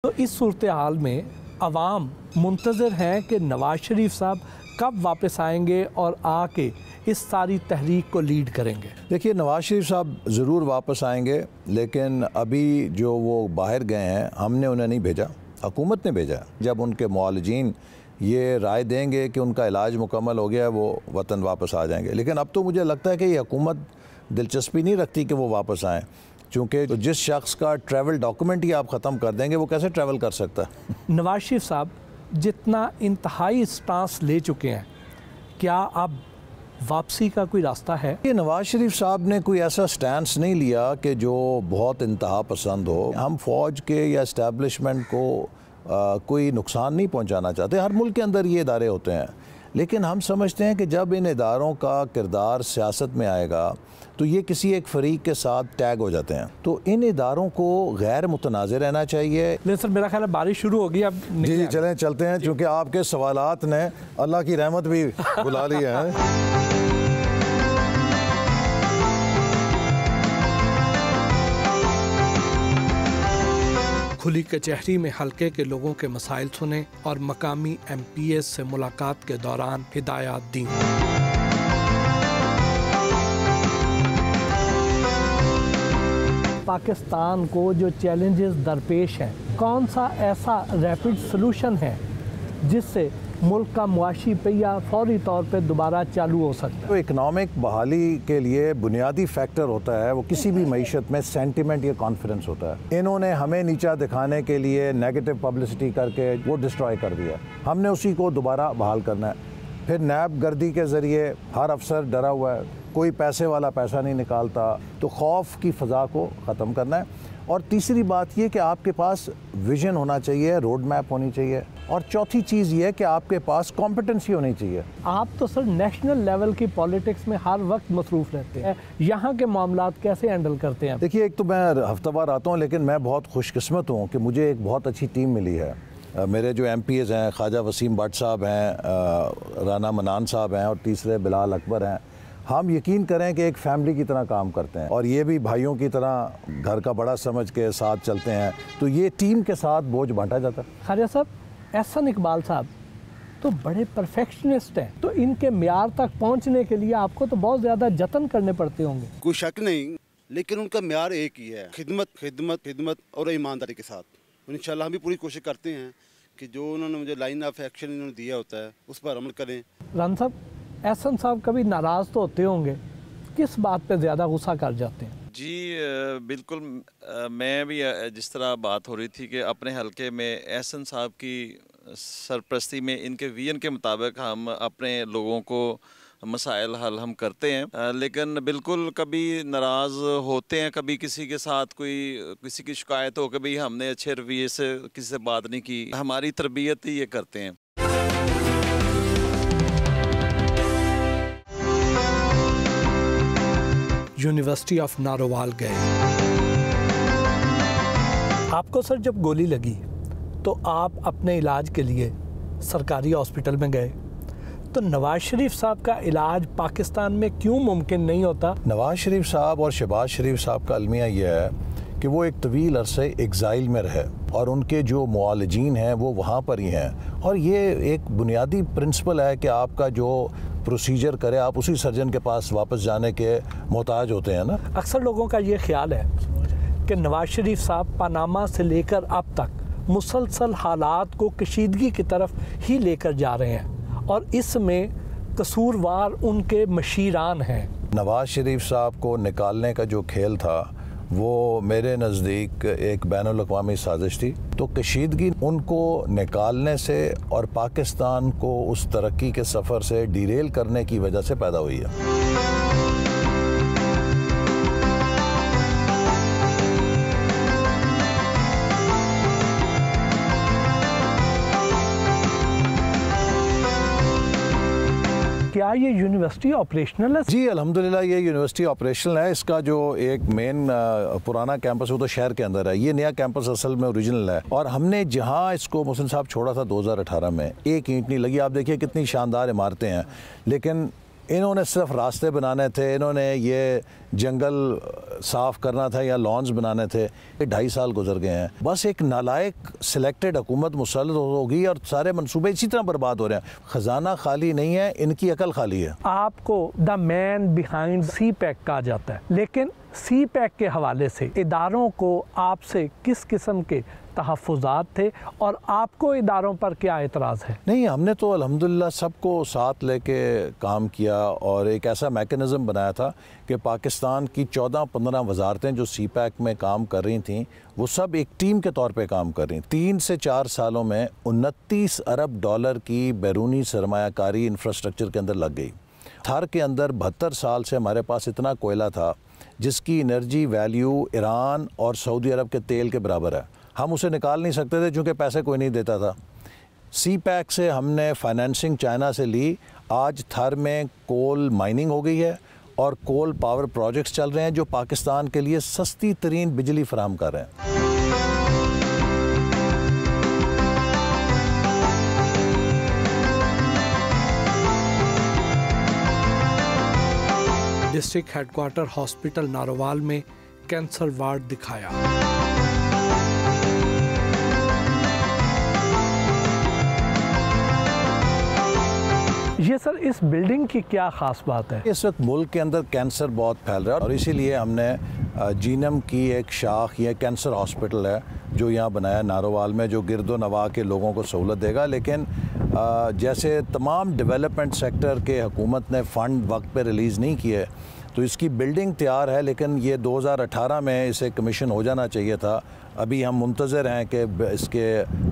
तो इस सूरत हाल में अवाम मुंतज़िर हैं कि नवाज शरीफ साहब कब वापस आएंगे और आके इस सारी तहरीक को लीड करेंगे। देखिए, नवाज शरीफ साहब ज़रूर वापस आएंगे, लेकिन अभी जो वो बाहर गए हैं हमने उन्हें नहीं भेजा, हुकूमत ने भेजा। जब उनके मुआलजीन ये राय देंगे कि उनका इलाज मुकम्मल हो गया है, वो वतन वापस आ जाएंगे। लेकिन अब तो मुझे लगता है कि ये हुकूमत दिलचस्पी नहीं रखती कि वो वापस आएँ, क्योंकि तो जिस शख्स का ट्रैवल डॉक्यूमेंट ही आप ख़त्म कर देंगे वो कैसे ट्रैवल कर सकता है। नवाज शरीफ साहब जितना इंतहाई स्टांस ले चुके हैं, क्या अब वापसी का कोई रास्ता है? ये नवाज शरीफ साहब ने कोई ऐसा स्टैंस नहीं लिया कि जो बहुत इंतहा पसंद हो। हम फ़ौज के या इस्टेब्लिशमेंट को कोई नुकसान नहीं पहुंचाना चाहते। हर मुल्क के अंदर ये इदारे होते हैं, लेकिन हम समझते हैं कि जब इन इदारों का किरदार सियासत में आएगा तो ये किसी एक फरीक के साथ टैग हो जाते हैं। तो इन इदारों को गैर मुतनाज़िर रहना चाहिए। लेकिन सर मेरा ख्याल है बारिश शुरू होगी अब। जी चलते हैं, क्योंकि आपके सवालात ने अल्लाह की रहमत भी बुला ली है। खुली कचहरी में हल्के के लोगों के मसाइल सुने और मकामी MPS से मुलाकात के दौरान हिदायत दी। पाकिस्तान को जो चैलेंजेस दरपेश हैं, कौन सा ऐसा रैपिड सलूशन है जिससे मुल्क का मुआशी पहिया फौरी तौर पे दोबारा चालू हो सकता है? तो इकनॉमिक बहाली के लिए बुनियादी फैक्टर होता है वो किसी भी मईशत में सेंटिमेंट या कॉन्फिडेंस होता है। इन्होंने हमें नीचा दिखाने के लिए नेगेटिव पब्लिसिटी करके वो डिस्ट्रॉय कर दिया। हमने उसी को दोबारा बहाल करना है। फिर नैब गर्दी के ज़रिए हर अफसर डरा हुआ है, कोई पैसे वाला पैसा नहीं निकालता, तो खौफ की फ़ज़ा को ख़त्म करना है। और तीसरी बात ये कि आपके पास विजन होना चाहिए, रोड मैप होनी चाहिए। और चौथी चीज़ ये कि आपके पास कॉम्पिटेंसी होनी चाहिए। आप तो सर नेशनल लेवल की पॉलिटिक्स में हर वक्त मसरूफ़ रहते हैं, यहाँ के मामलात कैसे हैंडल करते हैं? देखिए, एक तो मैं हफ्तावार आता हूँ, लेकिन मैं बहुत खुशकिस्मत हूँ कि मुझे एक बहुत अच्छी टीम मिली है। मेरे जो MPs हैं, ख्वाजा वसीम भट्ट साहब हैं, राना मनान साहब हैं और तीसरे बिलाल अकबर हैं। हम यकीन करें कि एक फैमिली की तरह काम करते हैं और ये भी भाइयों की तरह घर का बड़ा समझ के साथ चलते हैं। तो ये टीम के साथ बोझ बांटा जाता है। ख्वाजा साहब, एहसन इकबाल साहब तो बड़े परफेक्शनिस्ट हैं, तो इनके म्यार तक पहुंचने के लिए आपको तो बहुत ज़्यादा जतन करने पड़ते होंगे। कोई शक नहीं, लेकिन उनका म्यार एक ही है, खिदमत खिदमत खिदमत और ईमानदारी के साथ। इंशाल्लाह हम भी पूरी कोशिश करते हैं कि जो उन्होंने मुझे लाइन ऑफ एक्शन इन्होंने दिया होता है उस पर अमल करें। राना साहब, एहसन साहब कभी नाराज़ तो होते होंगे, किस बात पे ज़्यादा गुस्सा कर जाते हैं? जी बिल्कुल, मैं भी जिस तरह बात हो रही थी कि अपने हलके में एहसन साहब की सरपरस्ती में इनके विजन के मुताबिक हम अपने लोगों को मसाइल हल हम करते हैं, लेकिन बिल्कुल कभी नाराज़ होते हैं, कभी किसी के साथ किसी की शिकायत हो, कभी हमने अच्छे रवैये से किसी से बात नहीं की। हमारी तरबियत ही ये करते हैं। यूनिवर्सिटी ऑफ नारोवाल गए। आपको सर जब गोली लगी तो आप अपने इलाज के लिए सरकारी हॉस्पिटल में गए, तो नवाज शरीफ साहब का इलाज पाकिस्तान में क्यों मुमकिन नहीं होता? नवाज शरीफ साहब और शहबाज शरीफ साहब का अलमिया यह है कि वो एक तवील अरसे एग्ज़ाइल में रहे और उनके जो मुआलजीन हैं वो वहाँ पर ही हैं। और ये एक बुनियादी प्रिंसिपल है कि आपका जो प्रोसीजर करे आप उसी सर्जन के पास वापस जाने के मोहताज होते हैं ना। अक्सर लोगों का ये ख्याल है कि नवाज शरीफ साहब पनामा से लेकर अब तक मुसलसल हालात को कशीदगी की तरफ ही लेकर जा रहे हैं और इसमें कसूरवार उनके मशीरान हैं। नवाज शरीफ साहब को निकालने का जो खेल था वो मेरे नज़दीक एक बैनुल-अक़वामी साजिश थी। तो कशीदगी उनको निकालने से और पाकिस्तान को उस तरक्की के सफ़र से डिरेल करने की वजह से पैदा हुई है। क्या ये यूनिवर्सिटी ऑपरेशनल है? जी अल्हम्दुलिल्लाह ये यूनिवर्सिटी ऑपरेशनल है। इसका जो एक मेन पुराना कैंपस है वो तो शहर के अंदर है। ये नया कैंपस असल में ओरिजिनल है और हमने जहाँ इसको मोहसिन साहब छोड़ा था 2018 में, एक ईंट नहीं लगी। आप देखिए कितनी शानदार इमारतें हैं, लेकिन इन्होंने सिर्फ रास्ते बनाने थे, इन्होंने ये जंगल साफ़ करना था या लॉन्स बनाने थे। 2.5 साल गुजर गए हैं, बस एक नालायक सिलेक्टेड हुकूमत मुसल्लत होगी और सारे मंसूबे इसी तरह बर्बाद हो रहे हैं। ख़जाना खाली नहीं है, इनकी अकल खाली है। आपको the man behind C pack कहा जाता है, लेकिन सी पैक के हवाले से इदारों को आपसे किस किस्म के तहफ़्फ़ुज़ात थे और आपको इदारों पर क्या एतराज़ है? नहीं, हमने तो अल्हम्दुलिल्लाह सबको साथ लेके काम किया और एक ऐसा मैकेनिज़्म बनाया था कि पाकिस्तान की 14-15 वजारतें जो सी पैक में काम कर रही थीं वो सब एक टीम के तौर पे काम कर रही। 3 से 4 सालों में 29 अरब डॉलर की बैरूनी सरमायाकारी इंफ्रास्ट्रक्चर के अंदर लग गई। थर के अंदर 72 साल से हमारे पास इतना कोयला था जिसकी एनर्जी वैल्यू ईरान और सऊदी अरब के तेल के बराबर है। हम उसे निकाल नहीं सकते थे क्योंकि पैसे कोई नहीं देता था। सी पैक से हमने फाइनेंसिंग चाइना से ली। आज थर में कोल माइनिंग हो गई है और कोल पावर प्रोजेक्ट्स चल रहे हैं जो पाकिस्तान के लिए सस्ती तरीन बिजली फराहम कर रहे हैं। डिस्ट्रिक्ट हेडक्वार्टर हॉस्पिटल नारोवाल में कैंसर वार्ड दिखाया। ये सर, इस बिल्डिंग की क्या ख़ास बात है? इस वक्त मुल्क के अंदर कैंसर बहुत फैल रहा है और इसीलिए हमने जीनम की एक शाख, ये कैंसर हॉस्पिटल है जो यहाँ बनाया नारोवाल में, जो गिरदो नवा के लोगों को सहूलत देगा। लेकिन जैसे तमाम डेवलपमेंट सेक्टर के हुकूमत ने फ़ंड वक्त पे रिलीज़ नहीं किए, तो इसकी बिल्डिंग तैयार है लेकिन ये 2018 में इसे कमीशन हो जाना चाहिए था। अभी हम मुंतज़र हैं कि इसके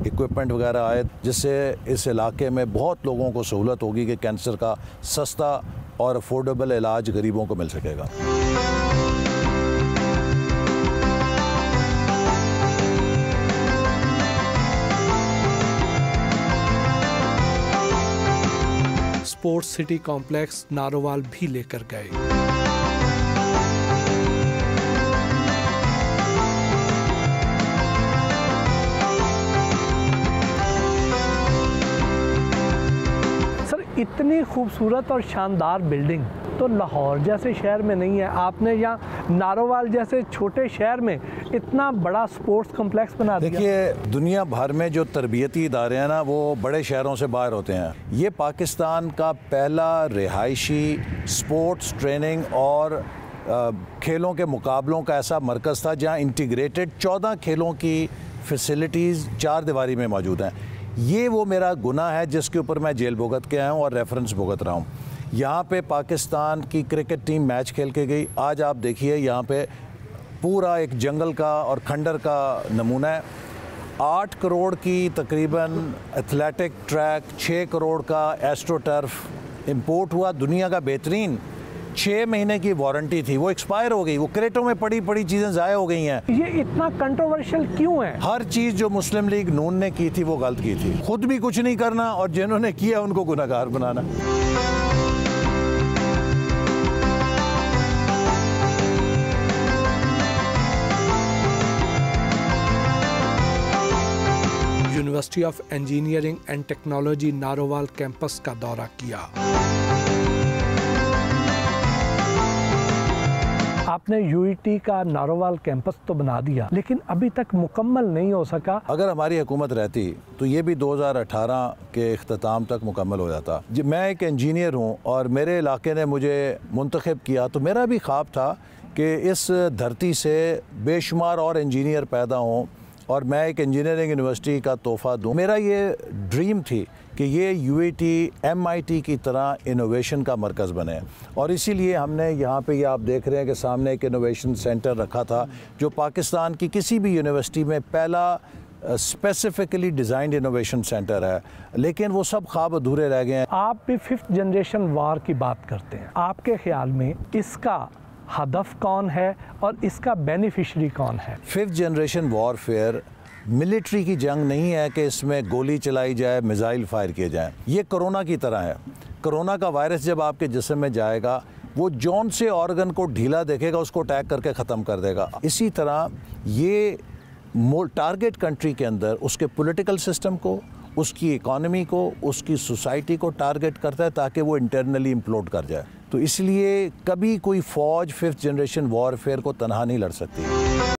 इक्विपमेंट वगैरह आए जिससे इस इलाके में बहुत लोगों को सहूलत होगी कि कैंसर का सस्ता और अफोर्डेबल इलाज गरीबों को मिल सकेगा। स्पोर्ट्स सिटी कॉम्प्लेक्स नारोवाल भी लेकर गए। इतनी खूबसूरत और शानदार बिल्डिंग तो लाहौर जैसे शहर में नहीं है। आपने यहाँ नारोवाल जैसे छोटे शहर में इतना बड़ा स्पोर्ट्स कॉम्प्लेक्स बना दिया। देखिए, दुनिया भर में जो तरबियती इदारे हैं ना, वो बड़े शहरों से बाहर होते हैं। ये पाकिस्तान का पहला रिहायशी स्पोर्ट्स ट्रेनिंग और खेलों के मुकाबलों का ऐसा मरकज़ था जहाँ इंटीग्रेटेड 14 खेलों की फैसिलिटीज़ 4 दीवारी में मौजूद हैं। ये वो मेरा गुनाह है जिसके ऊपर मैं जेल भुगत के आया हूँ और रेफरेंस भुगत रहा हूँ। यहाँ पे पाकिस्तान की क्रिकेट टीम मैच खेल के गई। आज आप देखिए यहाँ पे पूरा एक जंगल का और खंडर का नमूना है। 8 करोड़ की तकरीबन एथलेटिक ट्रैक, 6 करोड़ का एस्ट्रो टर्फ इम्पोर्ट हुआ, दुनिया का बेहतरीन। 6 महीने की वारंटी थी, वो एक्सपायर हो गई। वो क्रेटों में पड़ी चीज़ें ज़ाया हो गई हैं। ये इतना कंट्रोवर्शियल क्यों है? हर चीज़ जो मुस्लिम लीग नून ने की थी वो गलत की थी। खुद भी कुछ नहीं करना और जिन्होंने किया उनको गुनहगार बनाना। University of engineering and technology Narowal campus का दौरा किया। आपने यूईटी का नारोवाल कैंपस तो बना दिया लेकिन अभी तक मुकम्मल नहीं हो सका। अगर हमारी हुकूमत रहती तो ये भी 2018 के इख्तिताम तक मुकम्मल हो जाता। मैं एक इंजीनियर हूँ और मेरे इलाके ने मुझे मुंतखब किया तो मेरा भी ख्वाब था कि इस धरती से बेशुमार और इंजीनियर पैदा हों और मैं एक इंजीनियरिंग यूनिवर्सिटी का तोहफ़ा दूँ। मेरा ये ड्रीम थी कि ये यूईटी MIT की तरह इनोवेशन का मरकज़ बने और इसीलिए हमने यहाँ पे ये आप देख रहे हैं कि सामने एक इनोवेशन सेंटर रखा था जो पाकिस्तान की किसी भी यूनिवर्सिटी में पहला स्पेसिफिकली डिज़ाइंड इनोवेशन सेंटर है, लेकिन वो सब ख्वाब अधूरे रह गए हैं। आप भी 5th जनरेशन वार की बात करते हैं, आपके ख्याल में इसका हदफ कौन है और इसका बेनिफिशरी कौन है? 5th जनरेशन वॉरफेयर मिलिट्री की जंग नहीं है कि इसमें गोली चलाई जाए, मिसाइल फायर किए जाएं। ये कोरोना की तरह है। कोरोना का वायरस जब आपके जिस्म में जाएगा वो जौन से ऑर्गन को ढीला देखेगा उसको अटैक करके ख़त्म कर देगा। इसी तरह ये टारगेट कंट्री के अंदर उसके पॉलिटिकल सिस्टम को, उसकी इकॉनमी को, उसकी सोसाइटी को टारगेट करता है ताकि वो इंटरनली इम्प्लोड कर जाए। तो इसलिए कभी कोई फ़ौज 5th जनरेशन वॉरफेयर को तनहा नहीं लड़ सकती।